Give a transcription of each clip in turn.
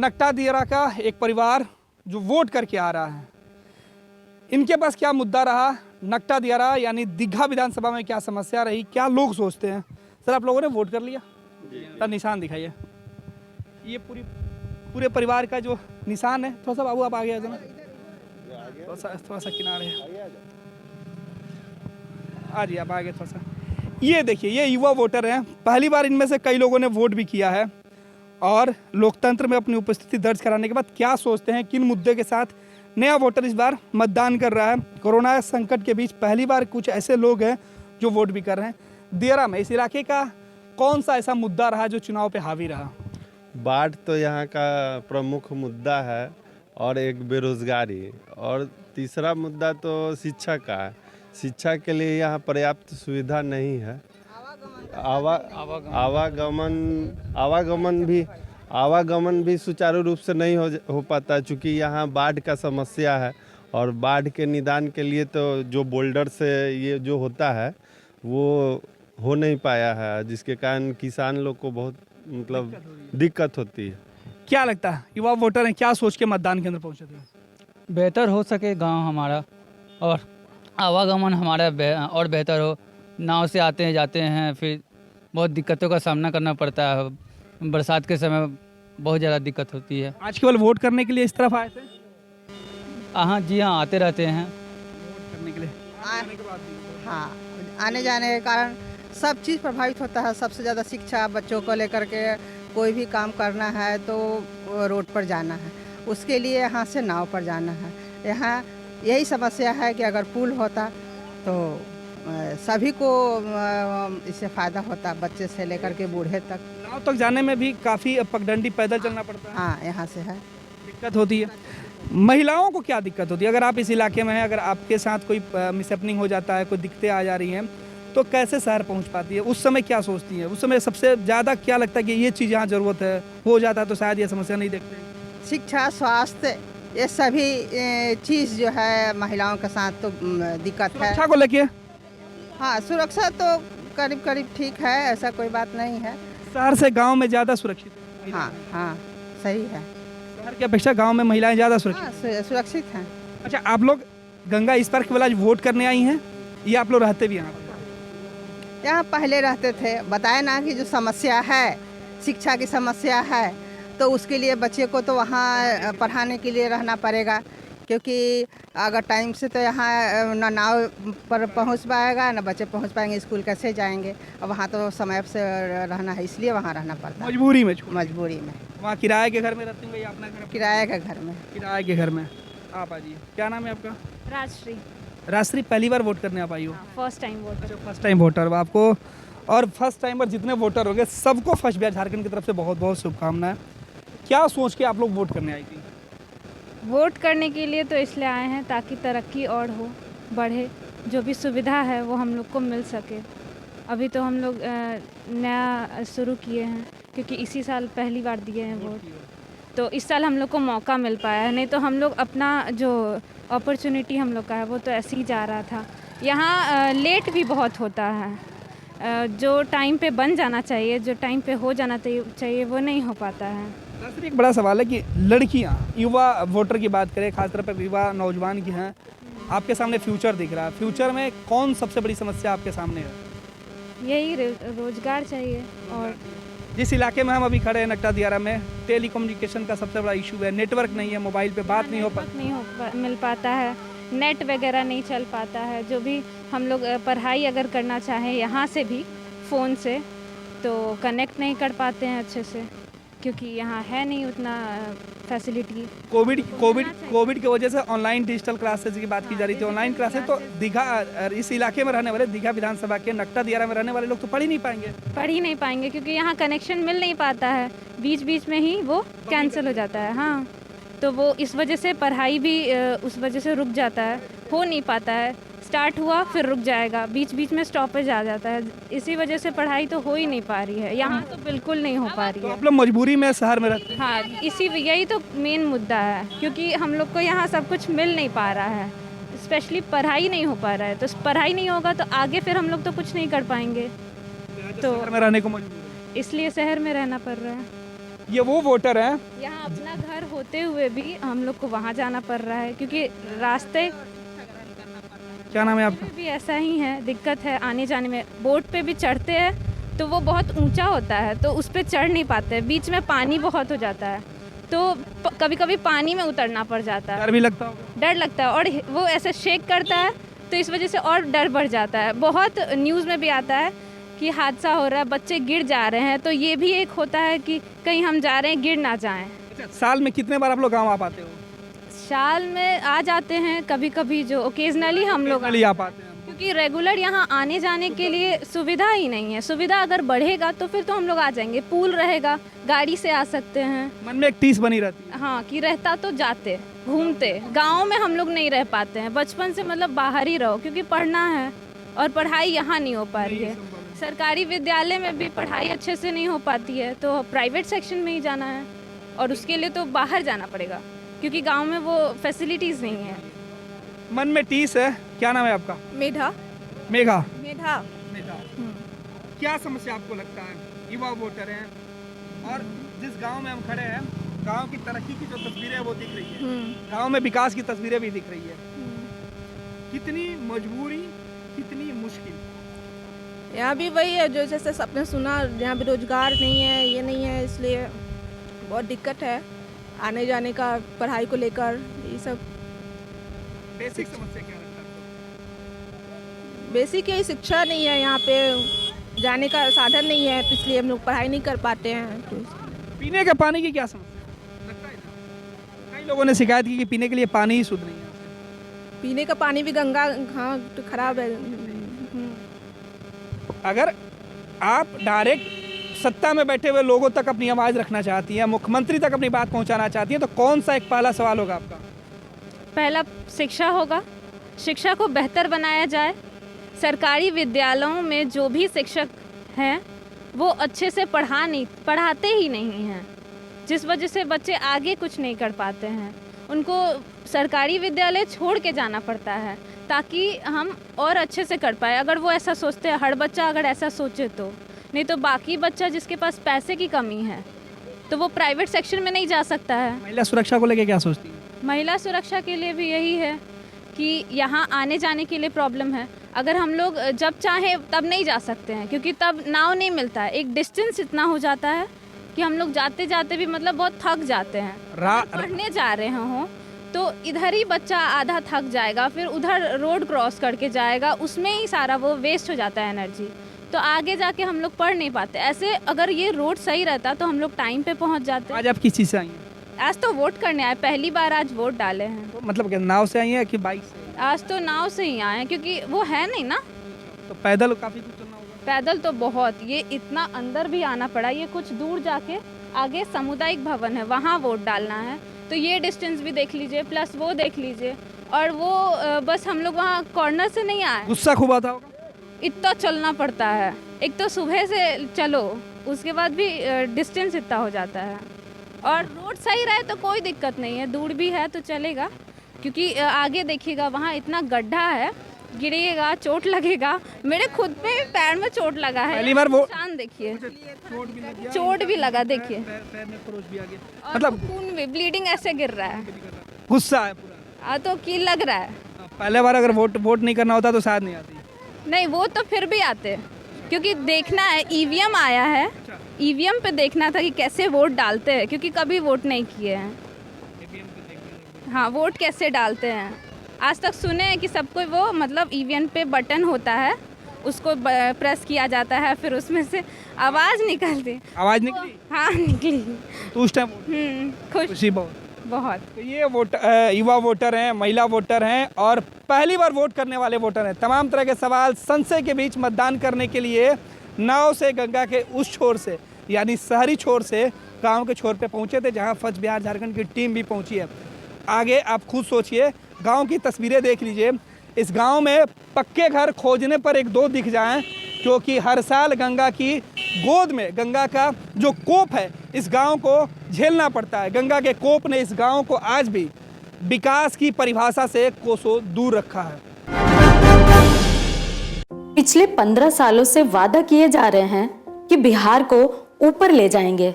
नकटा दियारा का एक परिवार जो वोट करके आ रहा है, इनके पास क्या मुद्दा रहा, नकटा दियारा यानी दीघा विधानसभा में क्या समस्या रही, क्या लोग सोचते हैं। सर आप लोगों ने वोट कर लिया? सर निशान दिखाइए, ये पूरे परिवार का जो निशान है। थोड़ा सा बाबू आप आगे आ जाना, थोड़ा सा किनारे आ जी, आप आगे थोड़ा सा। ये देखिए, ये युवा वोटर हैं, पहली बार इनमें से कई लोगों ने वोट भी किया है और लोकतंत्र में अपनी उपस्थिति दर्ज कराने के बाद क्या सोचते हैं, किन मुद्दे के साथ नया वोटर इस बार मतदान कर रहा है। कोरोना संकट के बीच पहली बार कुछ ऐसे लोग हैं जो वोट भी कर रहे हैं। दियारा में इस इलाके का कौन सा ऐसा मुद्दा रहा जो चुनाव पे हावी रहा? बाढ़ तो यहाँ का प्रमुख मुद्दा है और एक बेरोजगारी, और तीसरा मुद्दा तो शिक्षा का है। शिक्षा के लिए यहाँ पर्याप्त सुविधा नहीं है। आवागमन भी सुचारू रूप से नहीं हो पाता, चूँकि यहाँ बाढ़ का समस्या है और बाढ़ के निदान के लिए तो जो बोल्डर से ये जो होता है वो हो नहीं पाया है, जिसके कारण किसान लोग को बहुत मतलब दिक्कत होती है। क्या लगता है युवा वोटर हैं, क्या सोच के मतदान केंद्र पहुंचे थे? बेहतर हो सके गांव हमारा और आवागमन हमारा और बेहतर हो। नाव से आते हैं जाते हैं, फिर बहुत दिक्कतों का सामना करना पड़ता है। बरसात के समय बहुत ज़्यादा दिक्कत होती है। आज केवल वोट करने के लिए इस तरफ आए थे? हाँ जी, हाँ आते रहते हैं वोट करने के लिए। हाँ, आने जाने के कारण सब चीज़ प्रभावित होता है। सबसे ज़्यादा शिक्षा, बच्चों को लेकर के कोई भी काम करना है तो रोड पर जाना है, उसके लिए यहाँ से नाव पर जाना है। यहाँ यही समस्या है कि अगर पुल होता तो सभी को इससे फ़ायदा होता, बच्चे से लेकर के बूढ़े तक। नाव तक जाने में भी काफ़ी पगडंडी पैदल चलना पड़ता है। हाँ, यहाँ से है, दिक्कत होती है। महिलाओं को क्या दिक्कत होती है? अगर आप इस इलाके में हैं, अगर आपके साथ कोई मिसहैपनिंग हो जाता है, कोई दिक्कतें आ जा रही हैं, तो कैसे शहर पहुंच पाती है? उस समय क्या सोचती है? उस समय सबसे ज़्यादा क्या लगता है कि ये चीज़ यहाँ ज़रूरत है, हो जाता है तो शायद ये समस्या नहीं देखते? शिक्षा, स्वास्थ्य, ये सभी चीज़ जो है महिलाओं के साथ तो दिक्कत है। सुरक्षा को लेके? हाँ, सुरक्षा तो करीब करीब ठीक है, ऐसा कोई बात नहीं है। शहर से गांव में ज़्यादा सुरक्षित है? हाँ हाँ, सही है। शहर की अपेक्षा गांव में महिलाएं ज़्यादा सुरक्षित? हाँ, सुरक्षित हैं। अच्छा, आप लोग गंगा इस पार केवल आज वोट करने आई हैं या आप लोग रहते भी यहाँ? यहाँ पहले रहते थे, बताए ना कि जो समस्या है, शिक्षा की समस्या है, तो उसके लिए बच्चे को तो वहाँ पढ़ाने के लिए रहना पड़ेगा, क्योंकि अगर टाइम से तो यहाँ ना नाव पर पहुँच पाएगा ना बच्चे पहुँच पाएंगे, स्कूल कैसे जाएंगे। और वहाँ तो समय से रहना है, इसलिए वहाँ रहना पड़ता है। मजबूरी में? मजबूरी में। वहाँ किराए के घर में रहते हैं या अपना घर? किराए के घर में। किराए के घर में। आप आइए, क्या नाम है आपका? राजश्री। राजश्री, पहली बार वोट करने आप आई हो? First time voter. First time voter आपको, और फर्स्ट टाइम पर जितने वोटर हो गए सबको फर्स्ट बिहार झारखंड की तरफ से बहुत बहुत शुभकामनाएं। क्या सोच के आप लोग वोट करने आई थी? वोट करने के लिए तो इसलिए आए हैं ताकि तरक्की और हो, बढ़े, जो भी सुविधा है वो हम लोग को मिल सके। अभी तो हम लोग नया शुरू किए हैं, क्योंकि इसी साल पहली बार दिए हैं वोट, तो इस साल हम लोग को मौका मिल पाया है। नहीं तो हम लोग अपना जो अपॉर्चुनिटी हम लोग का है वो तो ऐसे ही जा रहा था। यहाँ लेट भी बहुत होता है, जो टाइम पे बन जाना चाहिए, जो टाइम पे हो जाना चाहिए वो नहीं हो पाता है। सर एक बड़ा सवाल है कि लड़कियां, युवा वोटर की बात करें, खासतौर पर युवा नौजवान की हैं, आपके सामने फ्यूचर दिख रहा है, फ्यूचर में कौन सबसे बड़ी समस्या आपके सामने है? यही रोजगार चाहिए। और जिस इलाके में हम अभी खड़े हैं नकटा दियारा में, टेलीकम्युनिकेशन का सबसे बड़ा इशू है, नेटवर्क नहीं है, मोबाइल पे बात नहीं हो मिल पाता है, नेट वगैरह नहीं चल पाता है। जो भी हम लोग पढ़ाई अगर करना चाहें यहाँ से भी फ़ोन से, तो कनेक्ट नहीं कर पाते हैं अच्छे से, क्योंकि यहाँ है नहीं उतना फैसिलिटी। कोविड की वजह से ऑनलाइन डिजिटल क्लासेज की बात की जा रही थी, ऑनलाइन क्लासेज, तो दीघा, इस इलाके में रहने वाले, दीघा विधानसभा के नकटा दियारा में रहने वाले लोग तो पढ़ ही नहीं पाएंगे क्योंकि यहाँ कनेक्शन मिल नहीं पाता है, बीच बीच में ही वो कैंसिल हो जाता है। हाँ, तो वो इस वजह से पढ़ाई भी उस वजह से रुक जाता है, हो नहीं पाता है। स्टार्ट हुआ फिर रुक जाएगा, बीच बीच में स्टॉपेज आ जाता है, इसी वजह से पढ़ाई तो हो ही नहीं पा रही है, यहाँ तो बिल्कुल नहीं हो पा रही है। आप लोग मजबूरी में शहर में रहते हैं? हाँ, यही तो मेन मुद्दा है, क्योंकि हम लोग को यहाँ सब कुछ मिल नहीं पा रहा है, स्पेशली पढ़ाई नहीं हो पा रहा है। तो पढ़ाई नहीं होगा तो आगे फिर हम लोग तो कुछ नहीं कर पाएंगे, तो शहर में रहने को मजबूर है। इसलिए शहर में रहना पड़ रहा है। ये वो वोटर हैं यहाँ अपना घर होते हुए भी हम लोग को वहाँ जाना पड़ रहा है, क्योंकि रास्ते क्या नाम है आपका? भी ऐसा ही है, दिक्कत है आने जाने में। बोट पे भी चढ़ते हैं तो वो बहुत ऊंचा होता है, तो उस पर चढ़ नहीं पाते, बीच में पानी बहुत हो जाता है, तो कभी कभी पानी में उतरना पड़ जाता है, डर भी लगता होगा। डर लगता है, और वो ऐसे शेक करता है तो इस वजह से और डर बढ़ जाता है। बहुत न्यूज़ में भी आता है कि हादसा हो रहा है, बच्चे गिर जा रहे हैं, तो ये भी एक होता है कि कहीं हम जा रहे हैं गिर ना जाएं। अच्छा, साल में कितने बार आप लोग गाँव आ पाते हो? साल में आ जाते हैं कभी कभी, जो ओकेजनली हम लोग Occasionally आ पाते हैं। क्योंकि रेगुलर यहाँ आने जाने के लिए सुविधा ही नहीं है। सुविधा अगर बढ़ेगा तो फिर तो हम लोग आ जाएंगे, पुल रहेगा, गाड़ी से आ सकते हैं। मन में एक टीस बनी रहती है। हाँ, कि रहता तो जाते घूमते, गांव में हम लोग नहीं रह पाते हैं, बचपन से मतलब बाहर ही रहो, क्योंकि पढ़ना है और पढ़ाई यहाँ नहीं हो पा रही है। सरकारी विद्यालय में भी पढ़ाई अच्छे से नहीं हो पाती है, तो प्राइवेट सेक्शन में ही जाना है, और उसके लिए तो बाहर जाना पड़ेगा, क्योंकि गांव में वो फैसिलिटीज़ नहीं है। मन में टीस है। क्या नाम है आपका? मेधा मेघा। मेधा मेघा, क्या समस्या आपको लगता है? युवा वोटर हैं और जिस गांव में हम खड़े हैं, गांव की तरक्की की जो तस्वीरें हैं वो दिख रही है, गांव में विकास की तस्वीरें भी दिख रही है। कितनी मजबूरी, कितनी मुश्किल। यहाँ भी वही है जो जैसे सबने सुना, यहाँ भी रोजगार नहीं है, ये नहीं है, इसलिए बहुत दिक्कत है आने जाने का, पढ़ाई को लेकर, ये सब बेसिक समस्या क्या लगता है? बेसिक यही शिक्षा नहीं है, यहाँ पे जाने का साधन नहीं है, तो इसलिए हम लोग पढ़ाई नहीं कर पाते हैं। तो पीने के पानी की क्या समस्या लगता है? कई लोगों ने शिकायत की कि पीने के लिए पानी ही शुद्ध नहीं है। पीने का पानी भी गंगा, हाँ, तो खराब है। अगर आप डायरेक्ट सत्ता में बैठे हुए लोगों तक अपनी आवाज़ रखना चाहती हैं, मुख्यमंत्री तक अपनी बात पहुंचाना चाहती हैं, तो कौन सा एक पहला सवाल होगा आपका? पहला शिक्षा होगा, शिक्षा को बेहतर बनाया जाए। सरकारी विद्यालयों में जो भी शिक्षक हैं वो अच्छे से पढ़ाते ही नहीं हैं, जिस वजह से बच्चे आगे कुछ नहीं कर पाते हैं। उनको सरकारी विद्यालय छोड़ के जाना पड़ता है ताकि हम और अच्छे से कर पाए। अगर वो ऐसा सोचते हैं, हर बच्चा अगर ऐसा सोचे तो, नहीं तो बाकी बच्चा जिसके पास पैसे की कमी है तो वो प्राइवेट सेक्शन में नहीं जा सकता है। महिला सुरक्षा को लेकर क्या सोचती हैं? महिला सुरक्षा के लिए भी यही है कि यहाँ आने जाने के लिए प्रॉब्लम है। अगर हम लोग जब चाहें तब नहीं जा सकते हैं, क्योंकि तब नाव नहीं मिलता है, एक डिस्टेंस इतना हो जाता है कि हम लोग जाते जाते भी मतलब बहुत थक जाते हैं। पढ़ने जा रहे हों तो इधर ही बच्चा आधा थक जाएगा, फिर उधर रोड क्रॉस करके जाएगा, उसमें ही सारा वो वेस्ट हो जाता है एनर्जी, तो आगे जाके हम लोग पढ़ नहीं पाते। ऐसे अगर ये रोड सही रहता तो हम लोग टाइम पे पहुंच जाते। आज आप किस चीज़ से आई हैं? आज तो वोट करने आए, पहली बार आज वोट डाले हैं। तो मतलब क्या नाव से आई हैं कि बाइक से? आज तो नाव से ही आए हैं, क्योंकि वो है नहीं ना, तो पैदल काफ़ी दूर चलना होगा। पैदल तो बहुत, ये इतना अंदर भी आना पड़ा। ये कुछ दूर जाके आगे सामुदायिक भवन है, वहाँ वोट डालना है, तो ये डिस्टेंस भी देख लीजिए, प्लस वो देख लीजिए। और वो बस हम लोग वहाँ कॉर्नर से नहीं आए, गुस्सा खूब आता होगा। इतना चलना पड़ता है। एक तो सुबह से चलो, उसके बाद भी डिस्टेंस इतना हो जाता है। और रोड सही रहे तो कोई दिक्कत नहीं है, दूर भी है तो चलेगा, क्योंकि आगे देखिएगा वहाँ इतना गड्ढा है, गिरिएगा चोट लगेगा। मेरे खुद पे पैर में चोट लगा है, पहली बार वो निशान देखिए, चोट भी लगा, देखिए, पैर में खरोच भी आ गया। मतलब खून भी, ब्लीडिंग ऐसे गिर रहा है। गुस्सा है पूरा। तो कील लग रहा है। पहले बार अगर वोट नहीं करना होता तो शायद नहीं आती। नहीं, वो तो फिर भी आते, क्योंकि देखना है, ईवीएम आया है, ईवीएम पे देखना था कि कैसे वोट डालते हैं, क्योंकि कभी वोट नहीं किए हैं। हाँ, वोट कैसे डालते हैं आज तक सुने हैं कि सबको वो मतलब ईवीएम पे बटन होता है, उसको प्रेस किया जाता है, फिर उसमें से आवाज़ निकलती। आवाज़ निकली? हाँ, निकली। तो उस टाइम खुशी बहुत। तो ये युवा वोटर हैं, महिला वोटर हैं और पहली बार वोट करने वाले वोटर हैं। तमाम तरह के सवाल, संशय के बीच मतदान करने के लिए नाव से गंगा के उस छोर से, यानी शहरी छोर से गांव के छोर पे पहुंचे थे, जहां फर्स्ट बिहार झारखंड की टीम भी पहुंची है। आगे आप खुद सोचिए, गांव की तस्वीरें देख लीजिए। इस गांव में पक्के घर खोजने पर एक दो दिख जाएं, क्योंकि हर साल गंगा की गोद में गंगा का जो कोप है इस गांव को झेलना पड़ता है। गंगा के कोप ने इस गांव को आज भी विकास की परिभाषा से कोसों दूर रखा है। पिछले 15 सालों से वादा किए जा रहे हैं कि बिहार को ऊपर ले जाएंगे,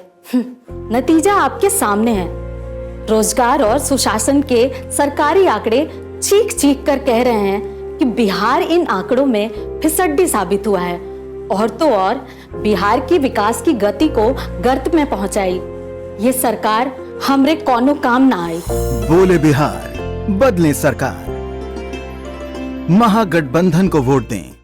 नतीजा आपके सामने है। रोजगार और सुशासन के सरकारी आंकड़े चीख चीख कर कह रहे हैं कि बिहार इन आंकड़ों में फिसड्डी साबित हुआ है, और तो और बिहार की विकास की गति को गर्त में पहुंचाई। ये सरकार हमरे कोनो काम ना आई। बोले बिहार, बदले सरकार, महागठबंधन को वोट दें।